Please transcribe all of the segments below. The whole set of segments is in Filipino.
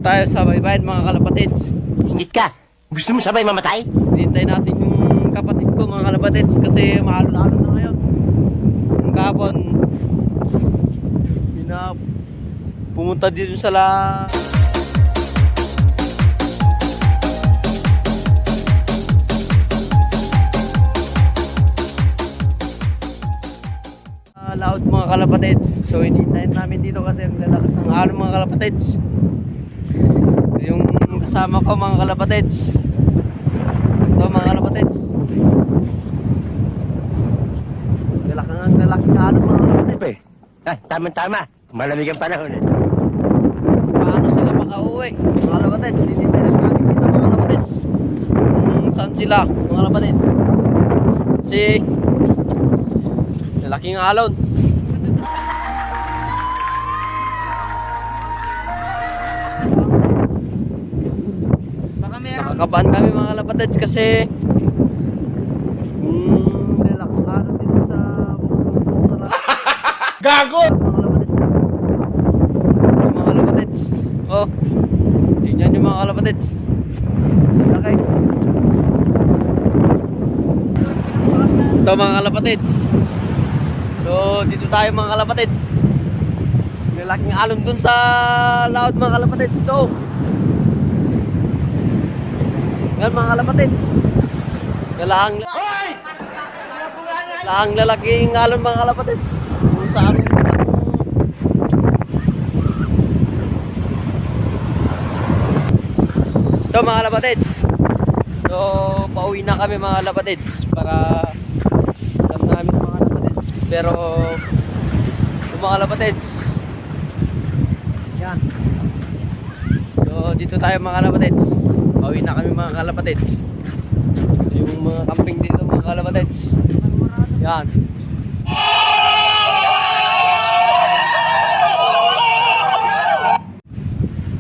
tayo sa baybayin mga kalapatids. Ingit ka. Gusto mo sabay mamatay? Hinintay natin yung kapatid ko mga kalapatids kasi mahalo-halo na ngayon. Yung kahapon, pumunta dito sa laot mga kalapatids. So hinintayin namin dito kasi ang lalakas ng alon mga kalapatids. Yung kasama ko mga kalapatids. Ito mga kalapatids. Lalaking alon mga kalapatids. Tama-tama. Malamig ang panahon eh. Paano sila makauwi mga kalapatids? Hinintayin namin dito mga kalapatids. Saan sila mga kalapatids? Kasi lalaking alon. Nakakabahan kami mga kalapatids kasi lalaking alon dito sa Gago! mga kalapatids. Oh, tingnan yung mga kalapatids. Okay. Ito mga kalapatids. So dito tayo mga kalapatids. May laking alon dun sa laot mga kalapatids. Ito. Yan mga kalapatids. Lahang lalaking alon mga kalapatids. Kung saan ito mga kalapatids. So pauwi na kami mga kalapatids para alam namin mga kalapatids. Pero ito mga kalapatids, yan. So dito tayo mga kalapatids. Pauwi na kami mga kalapatids. Yung mga camping dito mga kalapatids. Yan.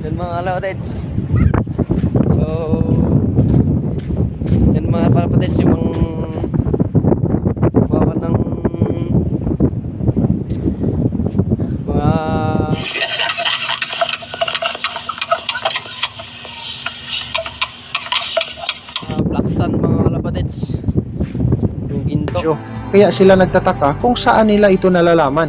Yan mga kalapatids. So yan mga kalapatids yung bawa ng mga black sun mga kalapatids. Yung ginto. Kaya sila nagtataka kung saan nila ito nalalaman.